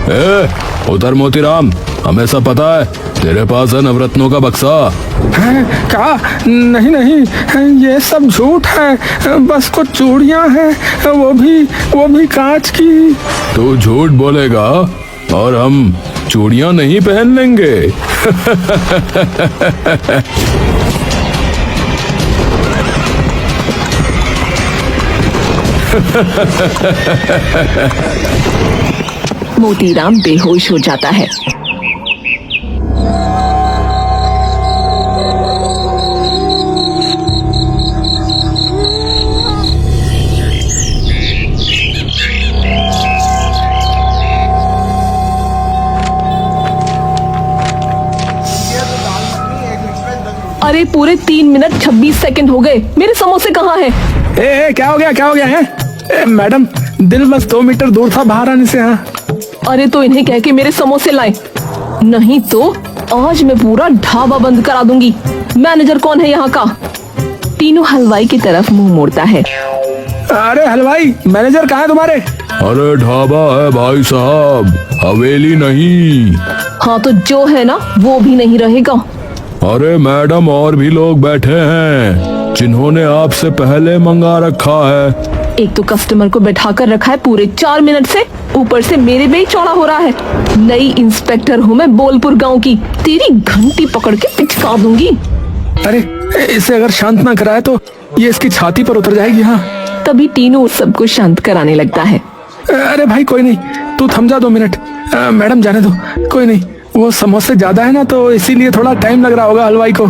उधर मोतीराम, हमें सब पता है तेरे पास है नवरत्नों का बक्सा। है क्या? नहीं नहीं, ये सब झूठ है, बस कुछ चूड़ियां हैं, वो भी कांच की। तू झूठ बोलेगा और हम चूड़ियां नहीं पहन लेंगे। मोतीराम बेहोश हो जाता है। अरे पूरे 3 मिनट 26 सेकंड हो गए, मेरे समोसे कहाँ हैं? क्या हो गया है? मैडम, दिल बस 2 मीटर दूर था बाहर आने से। हाँ, अरे तो इन्हें कह के मेरे समोसे लाएं, नहीं तो आज मैं पूरा ढाबा बंद करा दूंगी। मैनेजर कौन है यहाँ का? तीनू हलवाई की तरफ मुंह मोड़ता है। अरे हलवाई, मैनेजर कहाँ है तुम्हारे? अरे ढाबा है भाई साहब, हवेली नहीं। हाँ तो जो है ना वो भी नहीं रहेगा। अरे मैडम, और भी लोग बैठे हैं जिन्होंने आपसे पहले मंगा रखा है। एक तो कस्टमर को बैठा कर रखा है पूरे 4 मिनट से, ऊपर से मेरे पे ही चौड़ा हो रहा है। नई इंस्पेक्टर हूँ मैं बोलपुर गांव की, तेरी घंटी पकड़ के पिचका दूंगी। अरे इसे अगर शांत ना कराए तो ये इसकी छाती पर उतर जाएगी। हाँ, तभी तीनों सबको शांत कराने लगता है। अरे भाई कोई नहीं, तू थम जा 2 मिनट। मैडम जाने दो, कोई नहीं, वो समोसे ज्यादा है ना तो इसीलिए थोड़ा टाइम लग रहा होगा हलवाई को।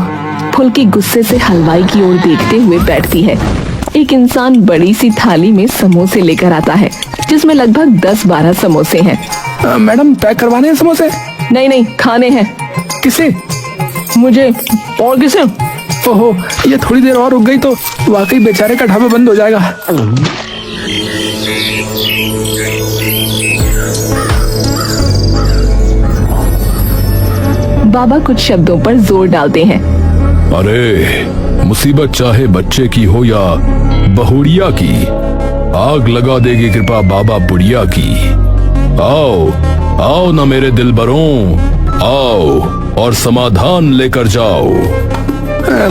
फुल्की गुस्से से हलवाई की ओर देखते हुए बैठती है। एक इंसान बड़ी सी थाली में समोसे लेकर आता है, जिसमें लगभग 10-12 समोसे हैं। मैडम, पैक करवाने हैं समोसे? नहीं, खाने हैं। किसे? मुझे। और किसे? ओहो, ये थोड़ी देर और रुक गई तो वाकई बेचारे का ढाबा बंद हो जाएगा। बाबा कुछ शब्दों पर जोर डालते हैं। अरे मुसीबत चाहे बच्चे की हो या बहुड़िया की, आग लगा देगी कृपा बाबा बुढ़िया की। आओ ना मेरे दिलबरों, आओ और समाधान लेकर जाओ।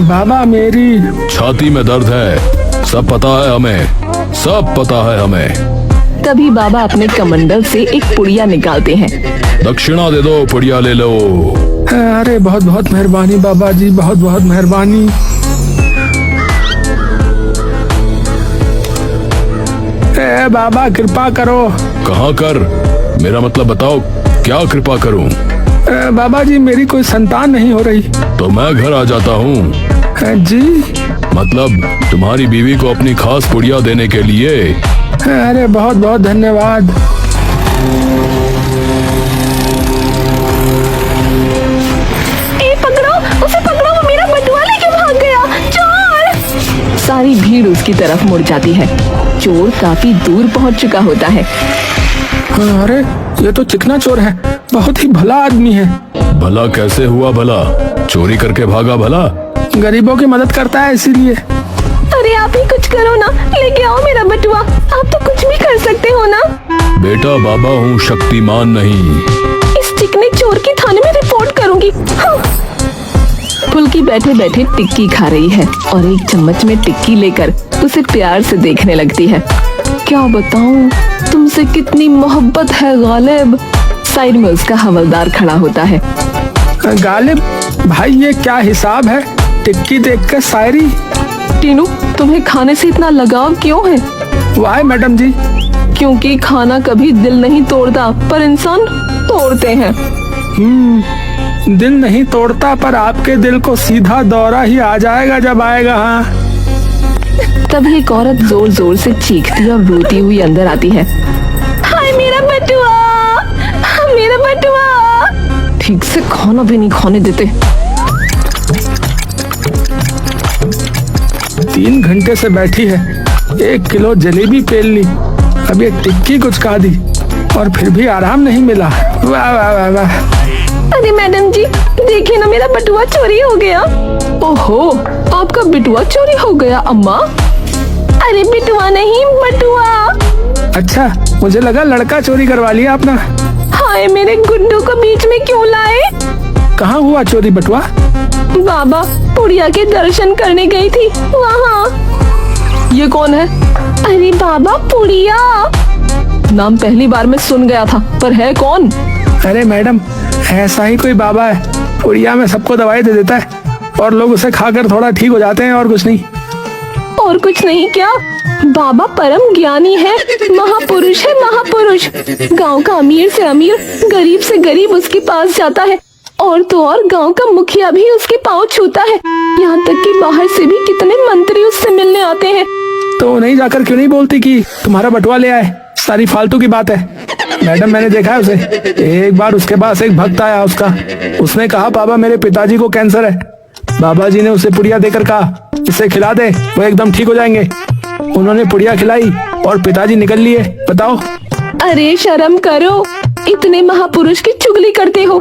बाबा, मेरी छाती में दर्द है, सब पता है हमें, सब पता है हमें। तभी बाबा अपने कमंडल से एक पुड़िया निकालते हैं। दक्षिणा दे दो, पुड़िया ले लो। अरे बहुत बहुत मेहरबानी बाबा जी, बहुत बहुत मेहरबानी। बाबा कृपा करो। कहाँ कर? मेरा मतलब बताओ, क्या कृपा करूं? बाबा जी, मेरी कोई संतान नहीं हो रही। तो मैं घर आ जाता हूँ। जी? मतलब तुम्हारी बीवी को अपनी खास पुड़िया देने के लिए। अरे बहुत बहुत धन्यवाद। उसे पकड़ो, वो मेरा बटुआ लेके भाग गया। चोर! सारी भीड़ उसकी तरफ मुड़ जाती है। चोर काफी दूर पहुंच चुका होता है। अरे ये तो चिकना चोर है, बहुत ही भला आदमी है। भला कैसे हुआ भला? चोरी करके भागा भला? गरीबों की मदद करता है इसीलिए। अरे आप ही कुछ करो ना, लेके आओ मेरा बटुआ, आप तो कुछ भी कर सकते हो ना। बेटा, बाबा हूँ, शक्तिमान नहीं। इस चिकने चोर की थाने में रिपोर्ट करूंगी। हाँ। फुल्की बैठे बैठे टिक्की खा रही है और एक चम्मच में टिक्की लेकर उसे प्यार से देखने लगती है। क्या बताऊं तुमसे कितनी मोहब्बत है गालिब। साइड में उसका हवलदार खड़ा होता है। गालिब भाई, ये क्या हिसाब है? टिक्की देखकर शायरी। टीनू, तुम्हें खाने से इतना लगाव क्यों है? वाह मैडम जी। क्योंकि खाना कभी दिल नहीं तोड़ता, पर इंसान तोड़ते हैं। दिल नहीं तोड़ता, पर आपके दिल को सीधा दौरा ही आ जाएगा जब आएगा। हाँ। तभी एक औरत जोर जोर से चीखती और रोती हुई अंदर आती है। हाय मेरा बटुआ, मेरा बटुआ। ठीक से खाना भी नहीं खाने देते। 3 घंटे से बैठी है, 1 किलो जलेबी पेल ली, अब ये टिक्की कुछ खा दी और फिर भी आराम नहीं मिला। वाह वाह वाह वाह। अरे मैडम जी, देखिए ना, मेरा बटुआ चोरी हो गया। ओहो, आपका बटुआ चोरी हो गया अम्मा? अरे बटुआ नहीं, बटुआ। अच्छा, मुझे लगा लड़का चोरी करवा लिया अपना। हाँ हाय मेरे गुड्डू को बीच में क्यों लाए? कहाँ हुआ चोरी बटुआ? बाबा पुड़िया के दर्शन करने गई थी वहाँ। ये कौन है? अरे बाबा पुड़िया। नाम पहली बार में सुन गया था, पर है कौन? अरे मैडम, ऐसा ही कोई बाबा है, पुड़िया में सबको दवाई दे देता है और लोग उसे खाकर थोड़ा ठीक हो जाते हैं, और कुछ नहीं। और कुछ नहीं क्या? बाबा परम ज्ञानी है, महापुरुष है, महापुरुष। गांव का अमीर से अमीर, गरीब से गरीब उसके पास जाता है, और तो और गांव का मुखिया भी उसके पाँव छूता है। यहाँ तक कि बाहर से भी कितने मंत्री उससे मिलने आते हैं। तो नहीं जाकर क्यों नहीं बोलती कि तुम्हारा बटुआ ले आए? सारी फालतू की बात है। मैडम, मैंने देखा है उसे। एक बार उसके पास एक भक्त आया, उसने कहा बाबा मेरे पिताजी को कैंसर है। बाबा जी ने उसे पुड़िया देकर कहा इसे खिला दे, वो एकदम ठीक हो जाएंगे। उन्होंने पुड़िया खिलाई और पिताजी निकल लिए। बताओ। अरे शर्म करो, इतने महापुरुष की चुगली करते हो।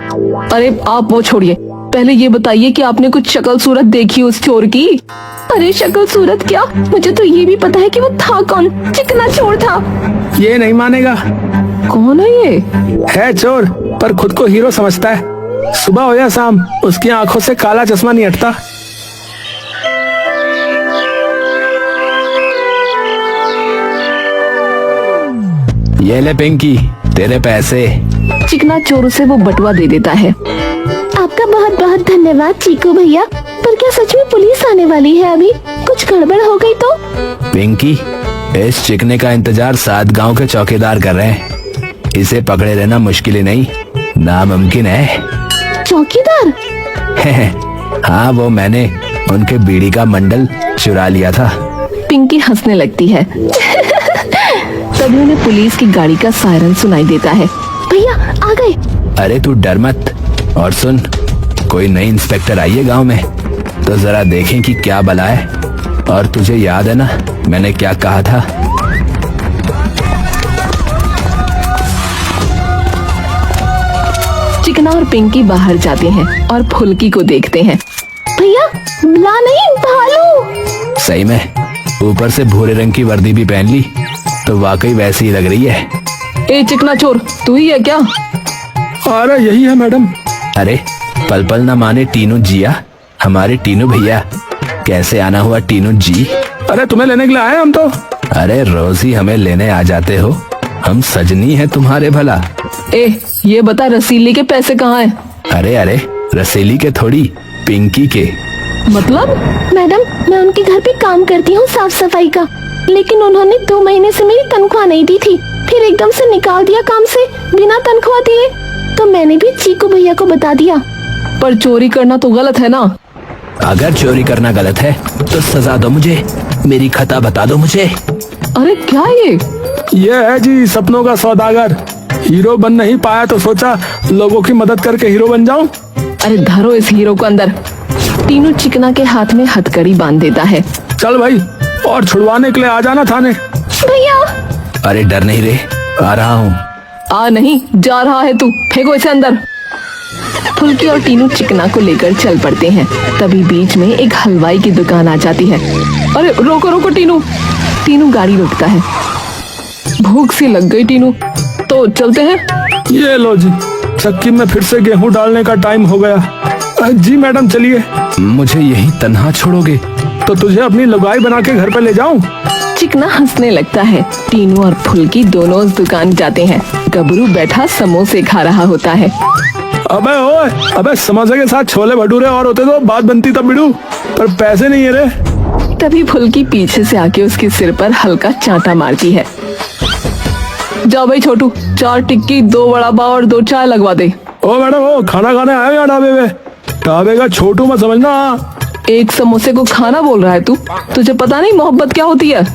अरे आप वो छोड़िए, पहले ये बताइए कि आपने कुछ शक्ल सूरत देखी उस चोर की? अरे शक्ल सूरत क्या, मुझे तो ये भी पता है कि वो था कौन। चिकना चोर था। ये नहीं मानेगा। कौन है ये? है चोर, पर खुद को हीरो समझता है। सुबह हो या शाम उसकी आंखों से काला चश्मा नहीं हटता। ये ले पिंकी, तेरे पैसे। चिकना चोर उसे वो बटुआ दे देता है। आपका बहुत बहुत धन्यवाद चीकू भैया। पर क्या सच में पुलिस आने वाली है? अभी कुछ गड़बड़ हो गई तो? पिंकी, इस चिकने का इंतजार 7 गांव के चौकीदार कर रहे हैं। इसे पकड़े रहना मुश्किल ही नहीं, नामुमकिन है। चौकीदार? हाँ, वो मैंने उनके बीड़ी का मंडल चुरा लिया था। पिंकी हंसने लगती है। तभी उन्हें पुलिस की गाड़ी का सायरन सुनाई देता है। भैया आ गए। अरे तू डर मत। और सुन, कोई नई इंस्पेक्टर आई है गांव में, तो जरा देखें कि क्या बला है। और तुझे याद है ना मैंने क्या कहा था? चिकना और पिंकी बाहर जाते हैं और फुल्की को देखते हैं। भैया ला नहीं, भालू। सही में, ऊपर से भूरे रंग की वर्दी भी पहन ली तो वाकई वैसी ही लग रही है। ए चिकना चोर, तू ही है क्या? अरे यही है मैडम। अरे पल पल न माने टीनू जिया, हमारे टीनू भैया। कैसे आना हुआ टीनू जी? अरे तुम्हें लेने के लिए आए हम तो। अरे रोज ही हमें लेने आ जाते हो, हम सजनी है तुम्हारे भला। ए ये बता, रसीली के पैसे कहाँ हैं? अरे अरे, रसीली के थोड़ी, पिंकी के। मतलब? मैडम, मैं उनके घर पे काम करती हूँ साफ सफाई का, लेकिन उन्होंने 2 महीने से मेरी तनख्वाह नहीं दी थी, फिर एकदम से निकाल दिया काम से बिना तनख्वाह दिए। तो मैंने भी चीकू भैया को बता दिया। पर चोरी करना तो गलत है ना? अगर चोरी करना गलत है तो सजा दो मुझे, मेरी खता बता दो मुझे। अरे क्या ये है जी सपनों का सौदागर। हीरो बन नहीं पाया तो सोचा लोगों की मदद करके हीरो बन जाऊं। अरे धरो इस हीरो को अंदर। टीनू चिकना के हाथ में हथकड़ी बांध देता है। चल भाई, और छुड़वाने के लिए आ जाना थाने। भैया अरे डर नहीं रे, आ रहा हूँ। आ नहीं, जा रहा है तू, फेंको इसे अंदर। फुल्की और टीनू चिकना को लेकर चल पड़ते हैं। तभी बीच में एक हलवाई की दुकान आ जाती है। अरे रोको रोको टीनू। टीनू गाड़ी रोकता है। भूख सी लग गई टीनू, तो चलते हैं। ये लो जी, चक्की में फिर से गेहूं डालने का टाइम हो गया। जी मैडम चलिए। मुझे यही तन्हा छोड़ोगे? तो तुझे अपनी लुगाई बना के घर पे ले जाऊं? चिकना हंसने लगता है। टीनू और फुल्की दोनों उस दुकान जाते हैं। गबरू बैठा समोसे खा रहा होता है। अबे ओए, अबे समोसे के साथ छोले भटूरे और होते तो बात बनती तब बिड़ू, पर पैसे नहीं है रे। तभी फुल्की पीछे से आके उसके सिर पर हल्का चांटा मारती है। जाओ भाई छोटू, 4 टिक्की, 2 वड़ा पाव और 2 चाय लगवा दे। ओ मैडम, ओ खाना खाने आए यहाँ ढाबे में? ढाबे का छोटू मत समझना। एक समोसे को खाना बोल रहा है तू? तुझे पता नहीं मोहब्बत क्या होती है?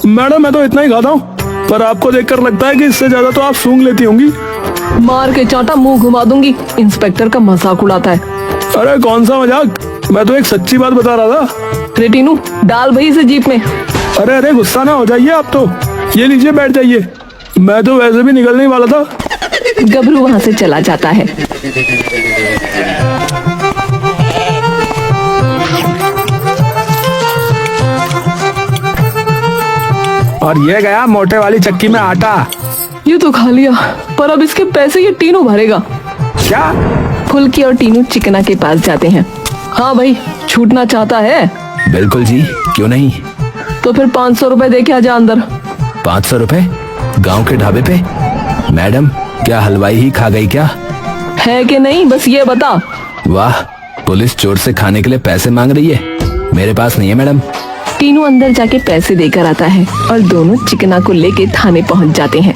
मैडम मैं तो इतना ही खाता हूँ, पर आपको देखकर लगता है कि इससे ज्यादा तो आप सूंघ लेती होंगी। मार के चांटा मुंह घुमा दूंगी। इंस्पेक्टर का मजाक उड़ाता है। अरे कौन सा मजाक, मैं तो एक सच्ची बात बता रहा था। रे टीनू, डाल भाई इसे जीप में। अरे अरे गुस्सा ना हो जाइए आप तो, ये लीजिए बैठ जाइए, मैं तो वैसे भी निकलने ही वाला था। गबरू वहाँ से चला जाता है। और ये गया मोटे वाली चक्की में आटा। ये तो खा लिया। पर अब इसके पैसे ये टीनू भरेगा। क्या? फुल्की और टीनू चिकना के पास जाते हैं। हाँ भाई, छूटना चाहता है बिल्कुल जी, क्यों नहीं। तो फिर 500 रुपए दे के आजा अंदर। 500 रुपए गांव के ढाबे पे? मैडम, क्या हलवाई ही खा गई क्या? है कि नहीं, बस ये बता। वाह, पुलिस चोर से खाने के लिए पैसे मांग रही है। मेरे पास नहीं है मैडम। टीनू अंदर जाके पैसे देकर आता है और दोनों चिकना को लेके थाने पहुंच जाते हैं।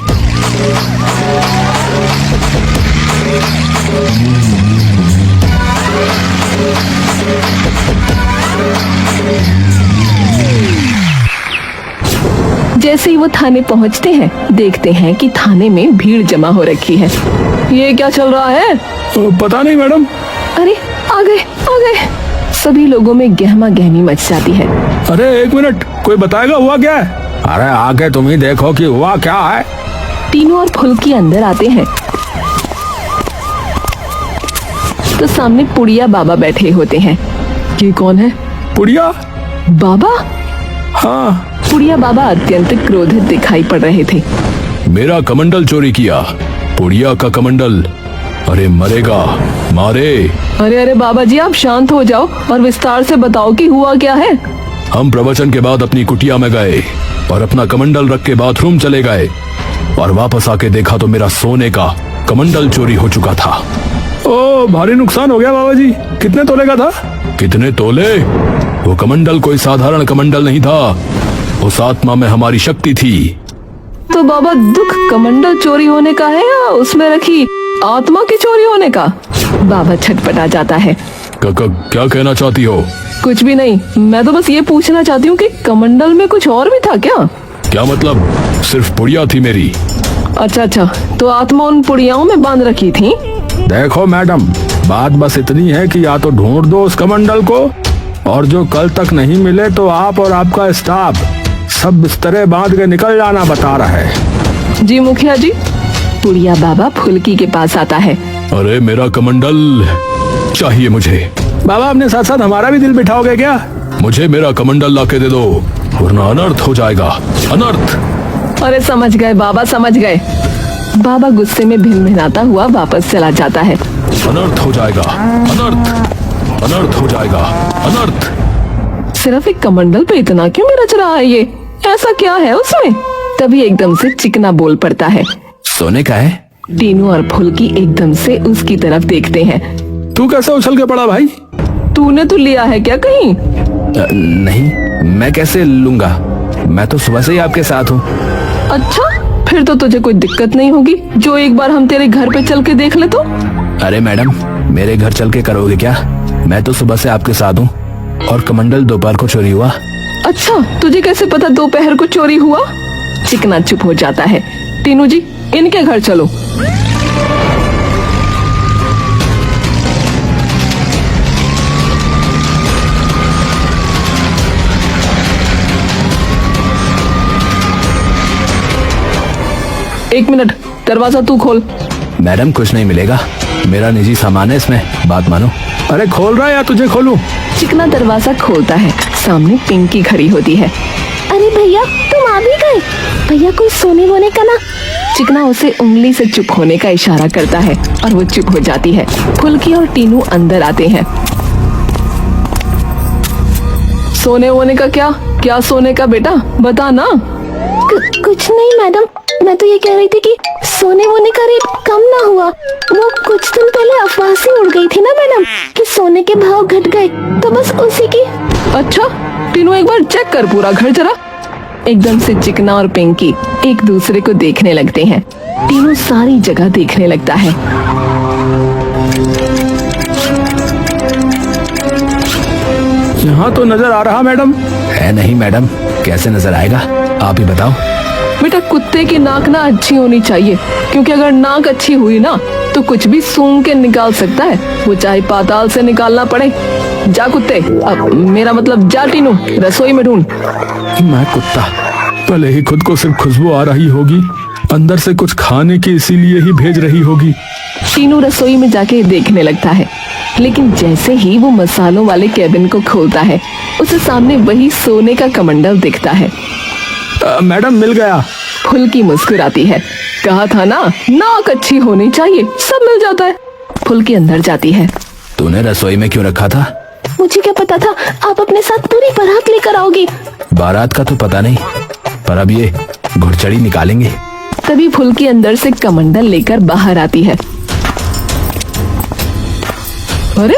जैसे ही वो थाने पहुंचते हैं, देखते हैं कि थाने में भीड़ जमा हो रखी है। ये क्या चल रहा है? पता नहीं मैडम। अरे आ गए आ गए। सभी लोगों में गहमा गहमी मच जाती है। अरे एक मिनट, कोई बताएगा हुआ क्या है? अरे आके तुम ही देखो कि हुआ क्या है। टीनू और फुल्की अंदर आते हैं तो सामने पुड़िया बाबा बैठे होते हैं। ये कौन है? पुड़िया? बाबा? हाँ। पुड़िया बाबा अत्यंत क्रोधित दिखाई पड़ रहे थे। मेरा कमंडल चोरी किया, पुड़िया का कमंडल। अरे मरेगा, मारे। अरे अरे बाबा जी, आप शांत हो जाओ और विस्तार से बताओ कि हुआ क्या है। हम प्रवचन के बाद अपनी कुटिया में गए और अपना कमंडल रख के बाथरूम चले गए और वापस आके देखा तो मेरा सोने का कमंडल चोरी हो चुका था। ओ, भारी नुकसान हो गया बाबा जी। कितने तोले का था? कितने तोले? वो कमंडल कोई साधारण कमंडल नहीं था, उस आत्मा में हमारी शक्ति थी। तो बाबा, दुख कमंडल चोरी होने का है या उसमें रखी आत्मा की चोरी होने का? बाबा छटपटा जाता है। क्या कहना चाहती हो? कुछ भी नहीं, मैं तो बस ये पूछना चाहती हूँ कि कमंडल में कुछ और भी था क्या? क्या मतलब? सिर्फ पुड़िया थी मेरी। अच्छा अच्छा, तो आत्मा उन पुड़ियाओं में बांध रखी थी। देखो मैडम, बात बस इतनी है कि या तो ढूंढ दो उस कमंडल को, और जो कल तक नहीं मिले तो आप और आपका स्टाफ सब बिस्तरे बांध के निकल जाना बता रहा है। जी मुखिया जी। पुड़िया बाबा फुल्की के पास आता है। अरे मेरा कमंडल चाहिए मुझे। बाबा, अपने साथ साथ हमारा भी दिल बिठाओगे क्या? मुझे मेरा कमंडल लाके दे दो, वरना अनर्थ हो जाएगा। अनर्थ। अरे समझ गए बाबा, समझ गए। बाबा गुस्से में भिनभिनाता हुआ वापस चला जाता है। अनर्थ हो जाएगा, अनर्थ, अनर्थ हो जाएगा, अनर्थ। सिर्फ एक कमंडल पे इतना क्यों मिरच रहा है ये? ऐसा क्या है उसमें? तभी एकदम से चिकना बोल पड़ता है। सोने का है। टीनू और फुल्की एकदम से उसकी तरफ देखते हैं। तू कैसे उछल के पड़ा भाई? तूने तो लिया है क्या कहीं? नहीं, मैं कैसे लूंगा, मैं तो सुबह से ही आपके साथ हूँ। अच्छा, फिर तो तुझे कोई दिक्कत नहीं होगी जो एक बार हम तेरे घर पे चल के देख ले तो। अरे मैडम, मेरे घर चल के करोगे क्या? मैं तो सुबह से आपके साथ हूँ। और कमंडल दोपहर को चोरी हुआ। अच्छा, तुझे कैसे पता दोपहर को चोरी हुआ? चिकना चुप हो जाता है। टीनू जी, इनके घर चलो। एक मिनट, दरवाजा तू खोल। मैडम, कुछ नहीं मिलेगा, मेरा निजी सामान है इसमें, बात मानो। अरे खोल रहा है या तुझे खोलूं? चिकना दरवाजा खोलता है। सामने पिंकी खड़ी होती है। अरे भैया, तुम आ भी गए? भैया, कोई सोने वोने का ना? चिकना उसे उंगली से चुप होने का इशारा करता है और वो चुप हो जाती है। फुल्की और टीनू अंदर आते हैं। सोने वोने का क्या? क्या सोने का बेटा, बता ना। कुछ नहीं मैडम, मैं तो ये कह रही थी कि सोने वोने का रेट कम ना हुआ। वो कुछ दिन पहले अफवाह सी उड़ गई थी ना मैडम कि सोने के भाव घट गए, तो बस उसी की। अच्छा, टीनू एक बार चेक कर पूरा घर जरा। एकदम से चिकना और पिंकी एक दूसरे को देखने लगते हैं। टीनू सारी जगह देखने लगता है। यहाँ तो नजर आ रहा मैडम। है नहीं मैडम, कैसे नजर आएगा, आप ही बताओ। बेटा, कुत्ते की नाक ना अच्छी होनी चाहिए, क्योंकि अगर नाक अच्छी हुई ना तो कुछ भी सूंघ के निकाल सकता है, वो चाहे पाताल से निकालना पड़े। जा कुत्ते, अब मेरा मतलब जा टीनू, रसोई में ढूंढ। मैं कुत्ता? भले ही खुद को सिर्फ खुशबू आ रही होगी, अंदर से कुछ खाने की इसीलिए ही भेज रही होगी। टीनू रसोई में जाके देखने लगता है, लेकिन जैसे ही वो मसालों वाले केबिन को खोलता है, उसे सामने वही सोने का कमंडल दिखता है। मैडम, मिल गया। फुल्की मुस्कुराती है। कहा था ना, नाक अच्छी होनी चाहिए, सब मिल जाता है। फुल्की अंदर जाती है। तूने रसोई में क्यों रखा था? मुझे क्या पता था आप अपने साथ पूरी बारात लेकर आओगे। बारात का तो पता नहीं, पर अब ये घुड़चड़ी निकालेंगे। तभी फुल्की अंदर से कमंडल लेकर बाहर आती है। अरे,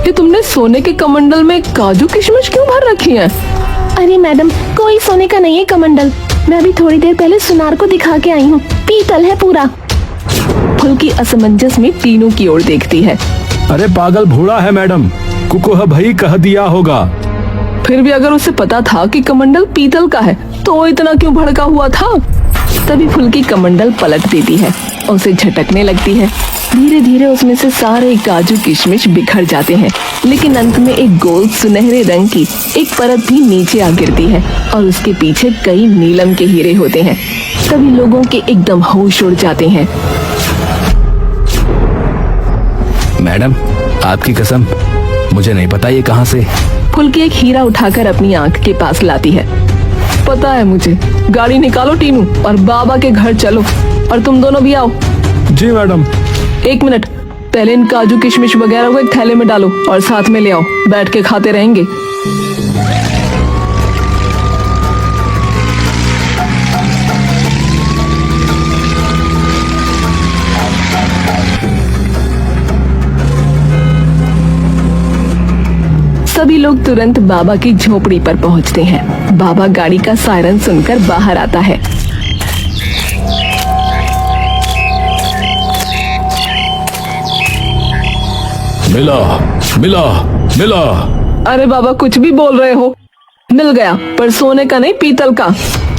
ये तुमने सोने के कमंडल में काजू किशमिश क्यों भर रखी हैं? अरे मैडम, कोई सोने का नहीं है कमंडल, मैं अभी थोड़ी देर पहले सुनार को दिखा के आई हूँ, पीतल है पूरा। फुल्की असमंजस में टीनू की ओर देखती है। अरे पागल भूड़ा है मैडम, कुकुह भाई कह दिया होगा। फिर भी अगर उसे पता था कि कमंडल पीतल का है तो इतना क्यों भड़का हुआ था? तभी फुल्की कमंडल पलट देती है और उसे झटकने लगती है। धीरे धीरे उसमें से सारे काजू किशमिश बिखर जाते हैं, लेकिन अंत में एक गोल सुनहरे रंग की एक परत भी नीचे आ गिरती है और उसके पीछे कई नीलम के हीरे होते हैं। तभी लोगों के एकदम होश उड़ जाते हैं। मैडम, आपकी कसम, मुझे नहीं पता ये कहाँ से। फुल्की एक हीरा उठाकर अपनी आंख के पास लाती है। पता है मुझे, गाड़ी निकालो टीनू और बाबा के घर चलो, और तुम दोनों भी आओ। जी मैडम। 1 मिनट, पहले इन काजू किशमिश वगैरह को एक थैले में डालो और साथ में ले आओ, बैठ के खाते रहेंगे। सभी लोग तुरंत बाबा की झोपड़ी पर पहुंचते हैं। बाबा गाड़ी का सायरन सुनकर बाहर आता है। मिला मिला मिला। अरे बाबा, कुछ भी बोल रहे हो। मिल गया, पर सोने का नहीं, पीतल का।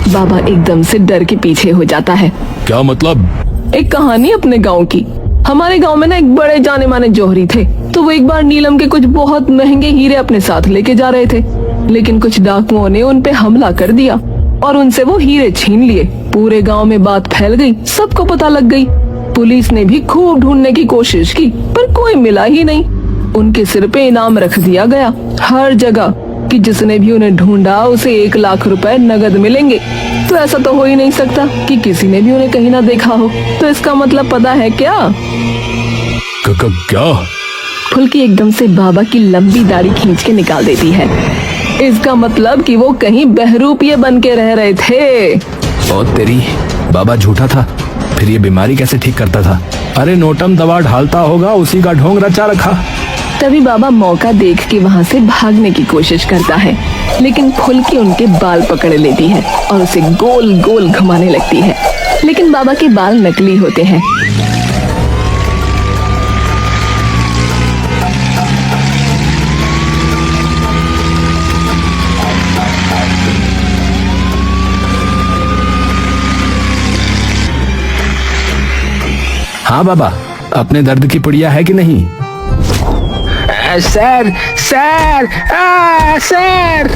बाबा एकदम से डर के पीछे हो जाता है। क्या मतलब? एक कहानी अपने गांव की। हमारे गांव में ना एक बड़े जाने माने जौहरी थे, तो वो एक बार नीलम के कुछ बहुत महंगे हीरे अपने साथ लेके जा रहे थे, लेकिन कुछ डाकुओं ने उन पे हमला कर दिया और उनसे वो हीरे छीन लिए। पूरे गांव में बात फैल गई, सबको पता लग गई। पुलिस ने भी खूब ढूंढने की कोशिश की, पर कोई मिला ही नहीं। उनके सिर पे इनाम रख दिया गया हर जगह कि जिसने भी उन्हें ढूंढा उसे 1 लाख रुपए नगद मिलेंगे। तो ऐसा तो हो ही नहीं सकता कि किसी ने भी उन्हें कहीं ना देखा हो। तो इसका मतलब पता है क्या? क्या? फुल्की एकदम से बाबा की लंबी दाढ़ी खींच के निकाल देती है। इसका मतलब कि वो कहीं बहरूपिये बन के रह रहे थे। और तेरी, बाबा झूठा था, फिर ये बीमारी कैसे ठीक करता था? अरे नोटम दवा ढालता होगा, उसी का ढोंग रचा रखा। तभी बाबा मौका देख के वहाँ से भागने की कोशिश करता है, लेकिन फुल्की उनके बाल पकड़ लेती है और उसे गोल गोल घुमाने लगती है। लेकिन बाबा के बाल नकली होते हैं। हाँ बाबा, अपने दर्द की पुड़िया है कि नहीं? Sir sir sir